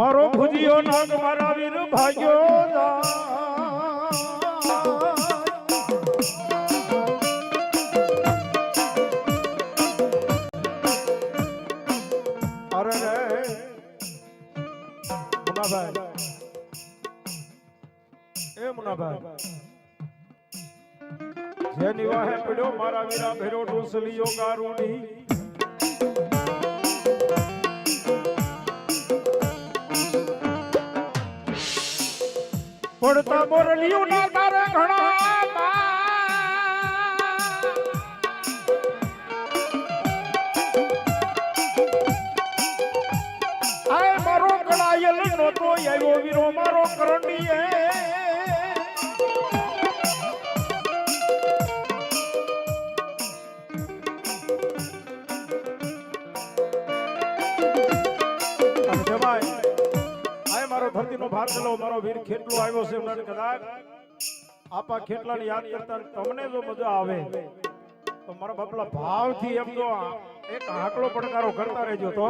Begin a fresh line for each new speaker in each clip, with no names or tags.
મારો ભુજિયો નાગ મારા વીર ભાગ્યો અરે રે મુનાભાઈ એ મુનાભાઈ જેની વાહે પડ્યો મારા વીરા ભેરો ડોસલીયો ગારુડી પડતા મોરલિયું ના તારે ઘણા આય મારો કળાયલ નોતો આવ્યો વીરો મારો કરંડીએ ધરતીનો ભાર ચલો મારો વીર ખેટલો આવ્યો છે મને કદાચ આપા ખેટલાને યાદ કરતા તમને જો મજા આવે તો મારા બાપલા ભાવથી એમ જો એક હાકલો પડકારો કરતા રહેજો તો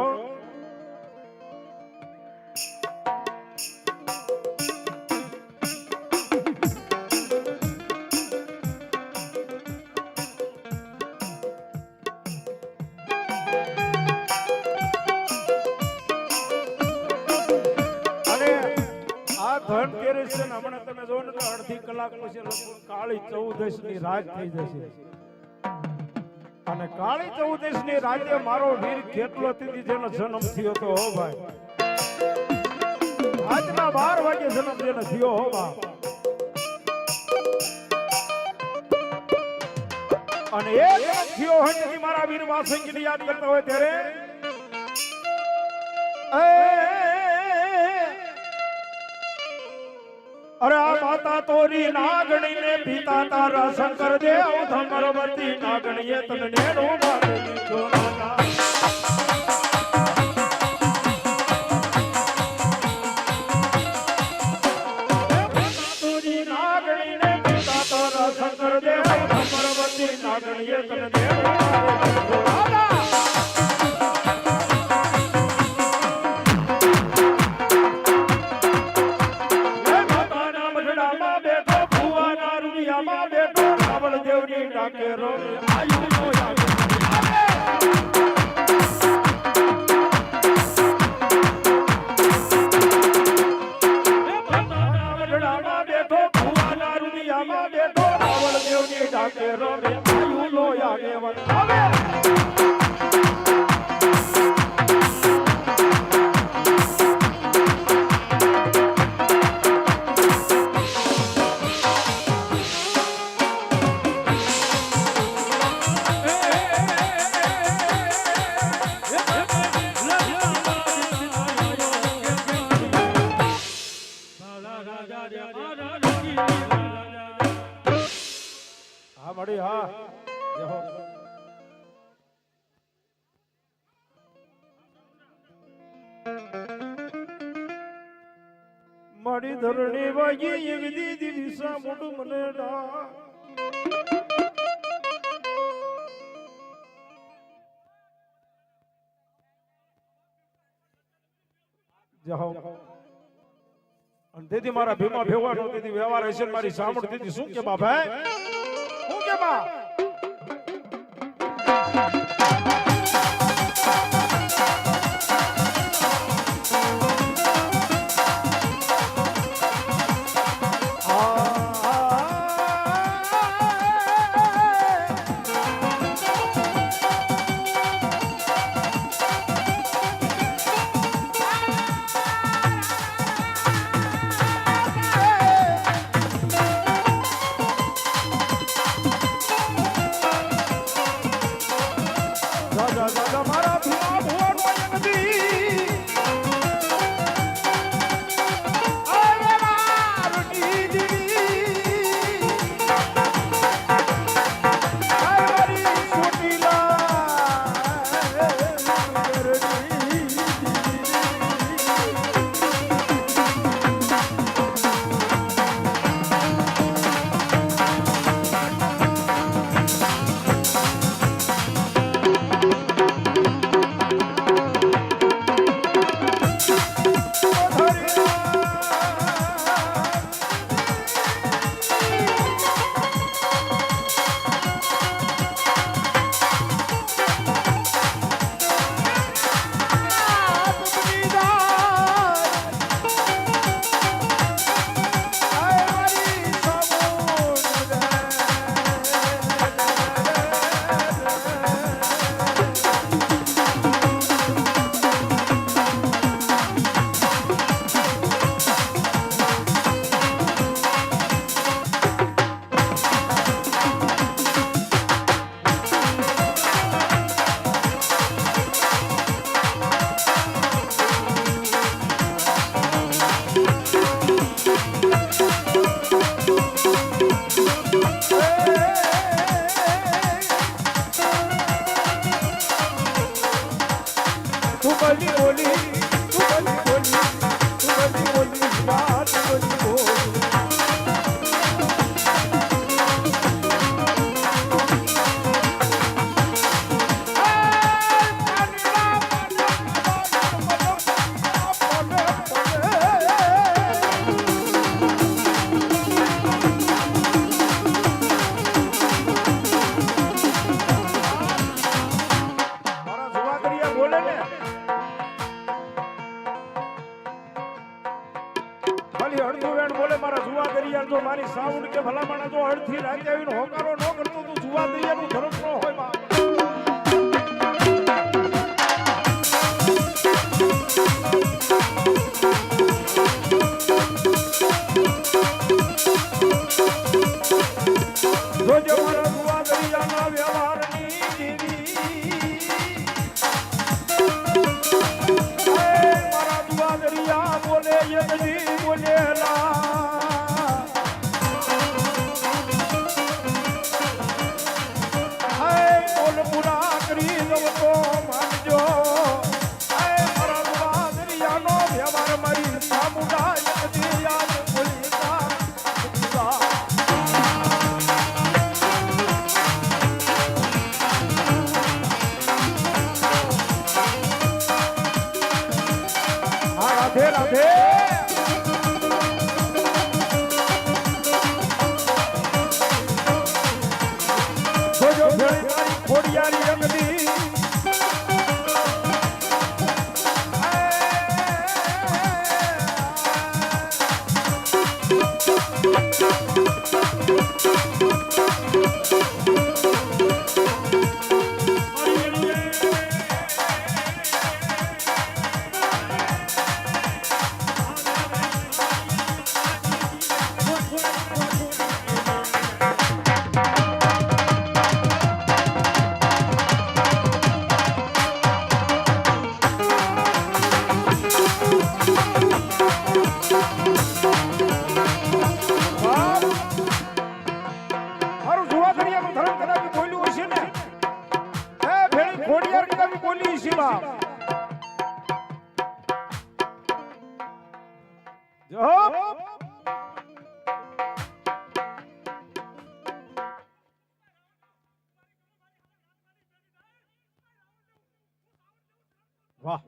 ધનતેરસ છે ને હમણાં તમે જો ને અડધી કલાક પછી કાળી ચૌદશ ની રાત થઈ જશે અને કાળી ચૌદશ ની રાતે મારો વીર ખેટલો તીથી જેનો જન્મ થયો તો હો ભાઈ આજના 12 વાગે જન્મ જેનો થયો હો બા અને એ જન્મ થયો હોય કે મારા વીર વાસંગી ને યાદ કરતા હોય ત્યારે अरे माता तोरी नागणी ने पिता तारा शंकर देव धमरवती नागणी तन नेणो मागणी जोराना तोरी नागणी ने पिता तारा शंकर देव धमरवती नागणी तन नेणो मागणी जोराना મારી ધરણી વાગી એક દીદી વિસા મોઢું મને જાઓ અને તેથી મારા ભીમા ભેવાનો તેથી વ્યવહાર હશે મારી સામળ તેથી શું કે બાપા શું કે બા તું બલી બોલી તું બલી બોલી તું બલી બોલી વાત બલી બોલી મારી સાઉન્ડ કે ભલામણ જો અડધી રાતે આવીને હોકારો ન કરતો તું જુવા દરિયાનું ધર્મ ન હોય માં જોજો મારા જુવા દરિયાના વ્યવહારની દેવી મારા જુવા દરિયા બોલે યજદી બોલેલા રાધે રાધે જોજો ભેળી ખોડિયારી અગદી વાહ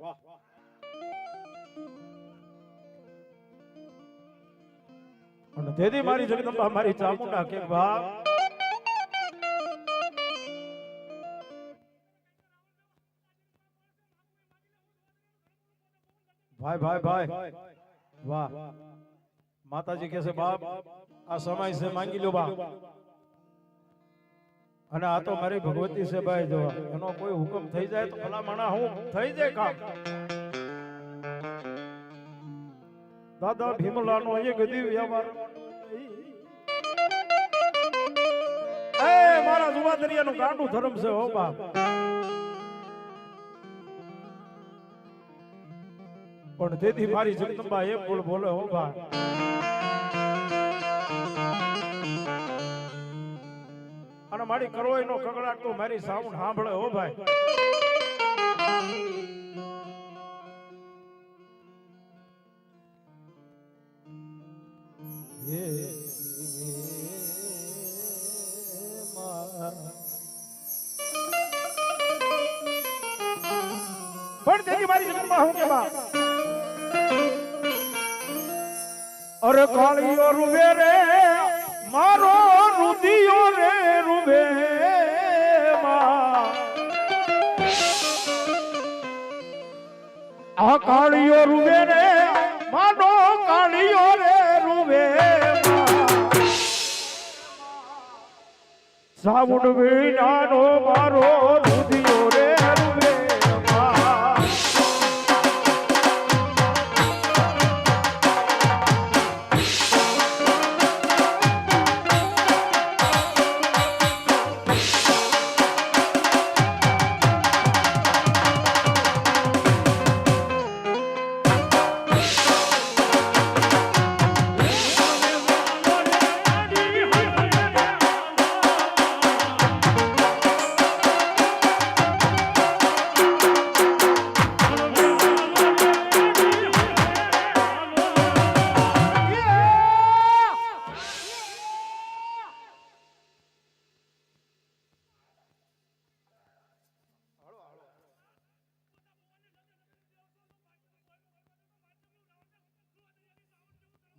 અને તેથી મારી જગદંબા મારી ચામુંડા કે વાહ भाई भाई भाई वाह माता जी कैसे बाप आ समय से मांगी लो बाप અને આ તો મારી ભગવતી છે ભાઈ જો એનો કોઈ હુકમ થઈ જાય તો ભલા માણા હું થઈ જાય કામ દાદા ભીમલાનો એ ગદી વ્યવહાર એ મારા જુવા દરિયાનું ગાંડું ધર્મ છે હો બાપ પણ તેથી મારી જગદંબા એ બોલ બોલે હો બાપ અને મારી કરોઈ નો કગડાટ તો મારી સાઉન્ડ સાંભળે હો ભાઈ પણ તેની મારી જગદંબા હું કે બા અરે કાળીઓ રૂવે રે મારો રુદિયો રે રૂવે આ કાળીઓ રૂવે રે માનો કાળીઓ રે રૂવે સાઉન્ડ વિનાનો મારો રુદિયો રે રૂવે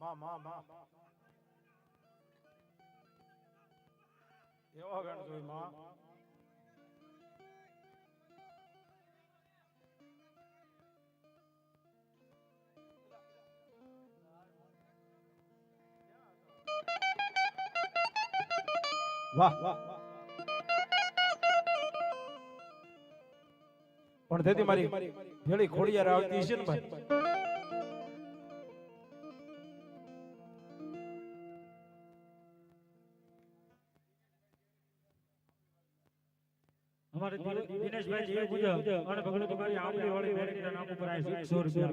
માં માં માં એવા ગણ જોઈ માં વાહ પણ તેથી મારી ભેળી ખોડિયાર આવતી છે ને ભાઈ
हमारे दिनेश भाई जी पूजा અને ભગલો તમારી આંબલી વાળી વેરીના નામ ઉપર આ 100 રૂપિયા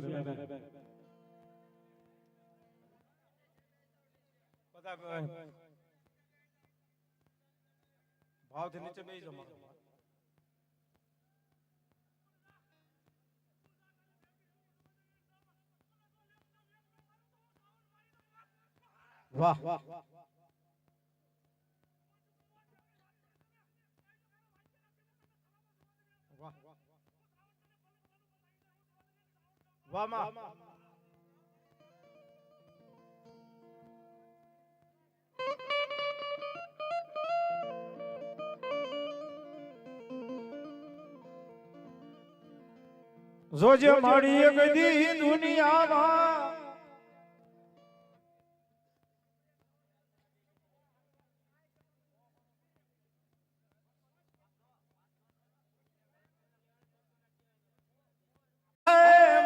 બધા ભાવથી નીચે બેસી જમા વાહ વાહ વાહ માં જોજે મારી એક દી દુનિયામાં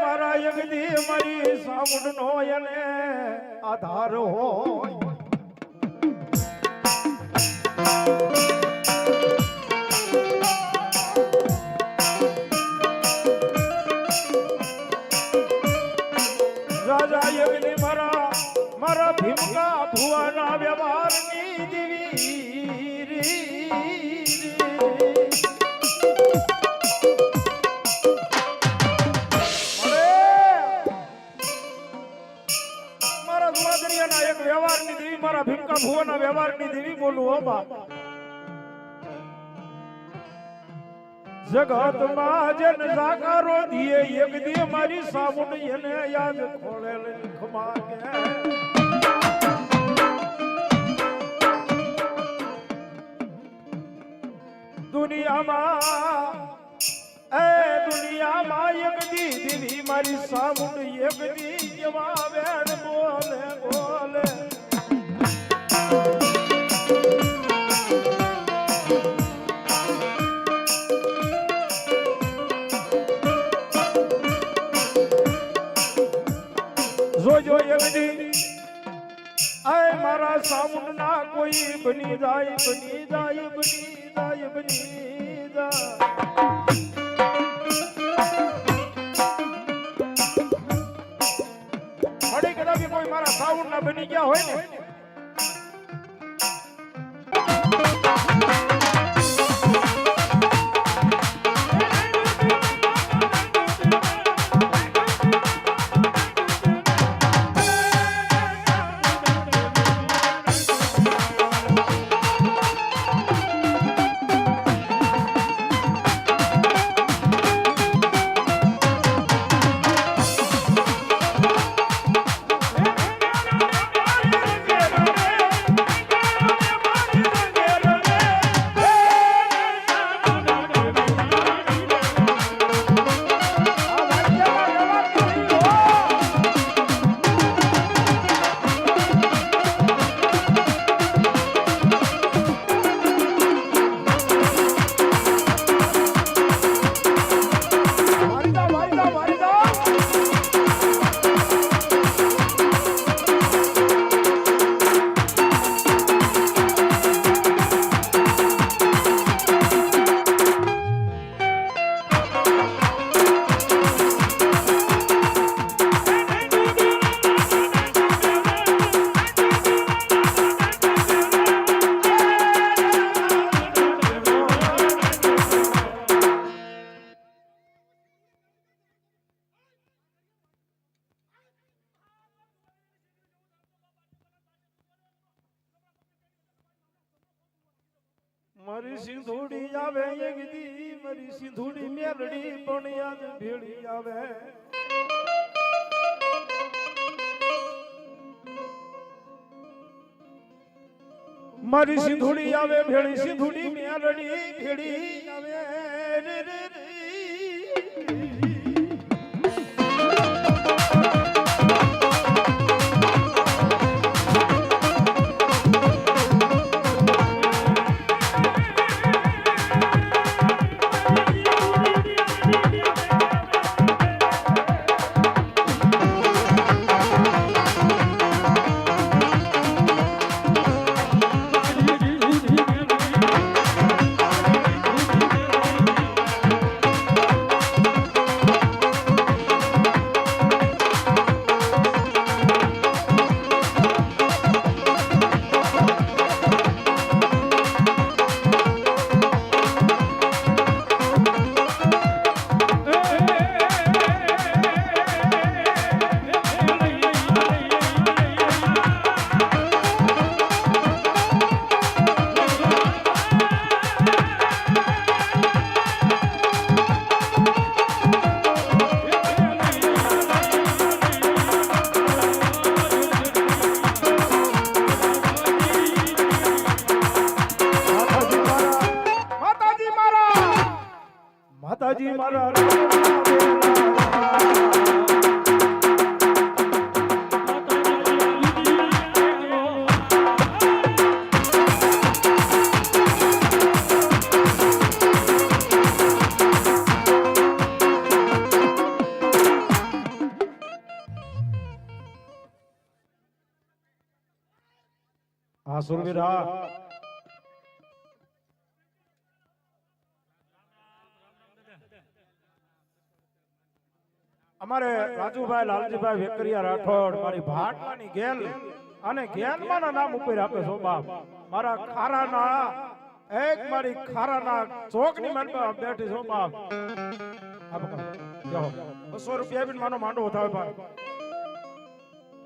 મારા એક દી મારી સામુંડ નો એને આધાર હોય રાજા યજ્ઞ મારા ભીમકા ભુવાના વ્યવહારની દેવી મારા સુવાદરિયાના એક વ્યવહારની દેવી મારા ભીમકા ભુવાના વ્યવહારની દેવી બોલું હો બાપ જગતમાં જન સાકારો દિયે એક દી મારી સામુંડ એને યાદ ખોળેલ ખમા કે દુનિયામાં એક દી દેવી મારી સામુંડ એક દી જેવા વેણ બોલે બોલે જોજો યગડી આય મારા સામુંડ ના કોઈ બની જાય બની જાય બની જાય બની જાય મળી કદાચ કોઈ મારા સામુંડ ના બની ગયા હોય ને મારી સિંધુડી આવે યગદી મારી સિંધુડી મેલડી પણ યાદ ભેળી આવે મારી સિંધુડી આવે ભેળી સિંધુડી મેલડી ભેળી આવે રે રે રે માતાજી મારા આ સુરવીરા અમારે રાજુભાઈ લાલજીભાઈ વેકરિયા રાઠોડ મારી ભાટમાની ગેલ અને ગેલમાના નામ ઉપર આપે છો બાપ મારા ખારાના એક મારી ખારાના ચોકની માન બેઠી છો બાપ આ પકડ જાઓ 200 રૂપિયા બી માનો માંડો થાય ભાઈ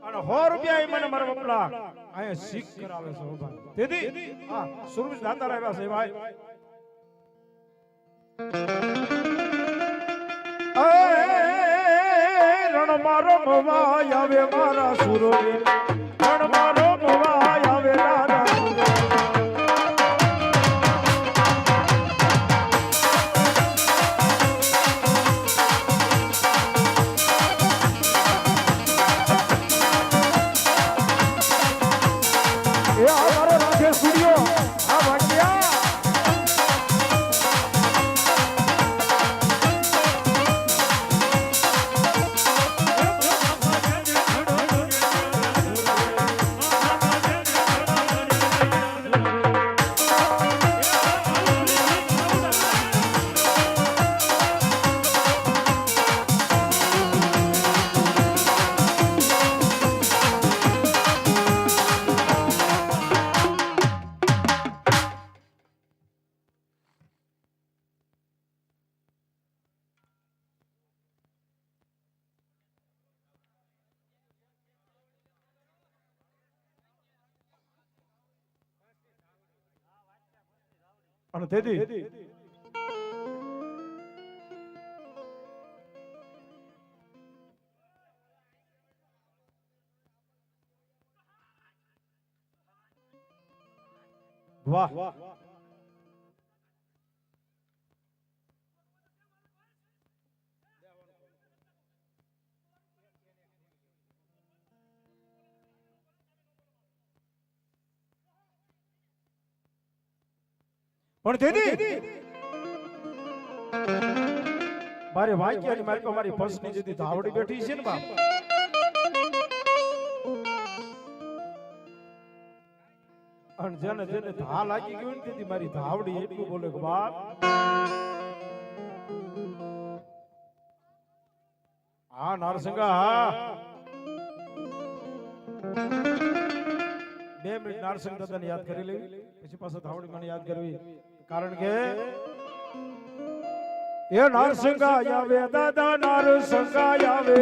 અને 100 રૂપિયા મને મારા બપલા અહીંયા શીખ કરાવે છે ભાઈ દીદી હા સુરવીર દાતા આવ્યા છે ભાઈ રણ મારો ભવાય આવે મારા સુરવીર રણ મારો ભવાય આવે મારા એ આ મારો રાખે સ્ટુડિયો આ ભાગ્યા અને તેથી વાહ પણ તેથી મારે વાક્યની મારી પર મારી ફસની જતી ધાવડી બેઠી છે ને બાપ અને જેને જેને ધા લાગી ગયું ને તેથી મારી ધાવડી એટલું બોલે કે બાપ હા નારસિંગા હા 2 મિનિટ નારસિંહ દાદાને યાદ કરી લેવી પછી પાછા ધાવડી મને યાદ કરવી કારણ કે એ નારસિંગા આવે દાદા નારસિંગા આવે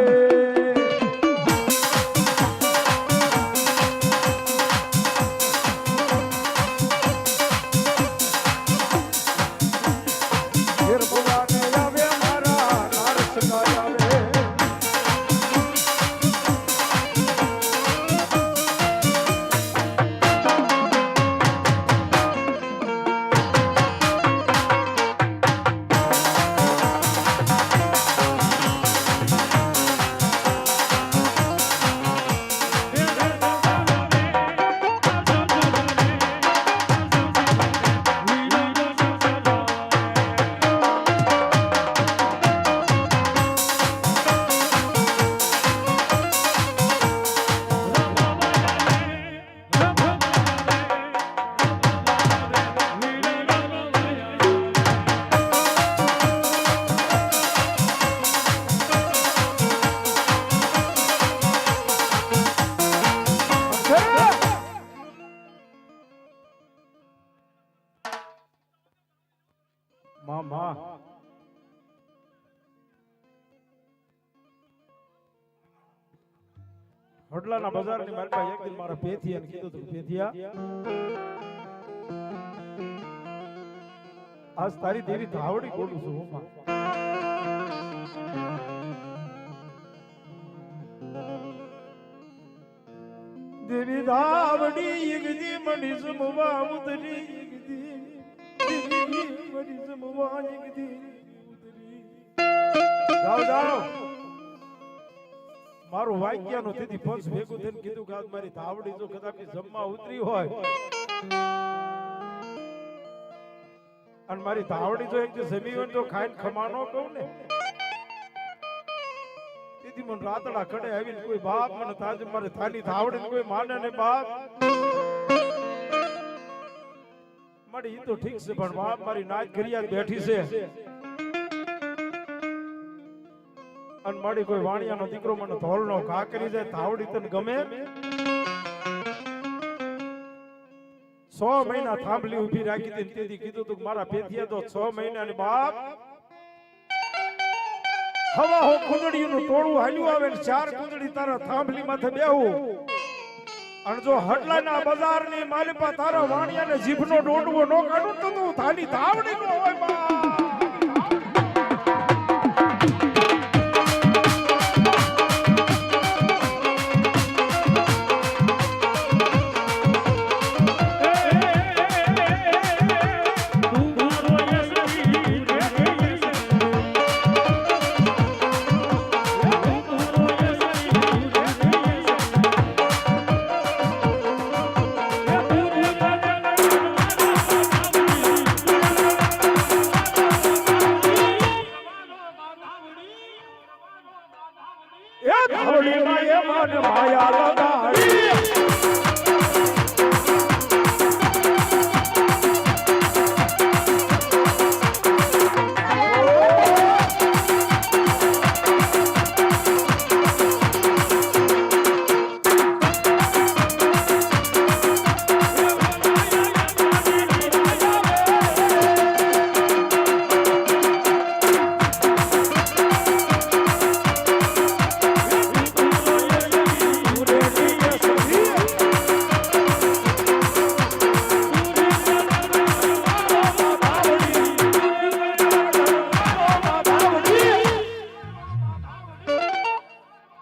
માં હોટલાના બજારની મારી પાસે એક દિન મારા પેથિયાને કીધું તું પેથિયા આજ તારી દેવી ધાવડી બોલું છું હું માં. દેવી ધાવડી યગદી મણી સમવા ઉતરી યગદી દેવી મણી સમવા યગદી ઉતરી. જાઓ જાઓ મારું વાક્યનું તેથી પંચ ભેગું થઈને કીધું કે આજ મારી ધાવડી જો કદાચ જમવા ઉતરી હોય અને મારી ધાવડી જો એક જે જમી હોય તો ખાઈને ખમાનો કહું ને તેથી મને રાતડા કડે આવીને કોઈ બાપ મને તાજ મારે થાની ધાવડી કોઈ માને ને બાપ મારી ઈ તો ઠીક છે પણ બાપ મારી નાચ ઘરિયા બેઠી છે અને મારી કોઈ વાણિયાનો દીકરો મને ધોળનો ઘા કરી જાય ધાવડી તને ગમે 6 મહિના થાંભલી ઊભી રાખી હતી તેથી કીધું તું મારા પેથિયા તો 6 મહિનાની બાપ હવા હો કુંદડીનું ટોળું હાલ્યું આવે ને 4 કુંદડી તારા થાંભલી માથે બેહું અને જો હડલાના બજારની માલિપા તારા વાણિયાને જીભનો ડોડવો નો કાઢું તો તું થાની ધાવડી નો હોય બા. માયા લગાડી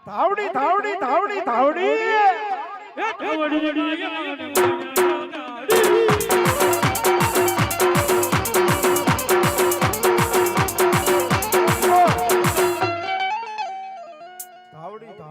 ધાવડી ધાવડી ધાવડી ધાવડી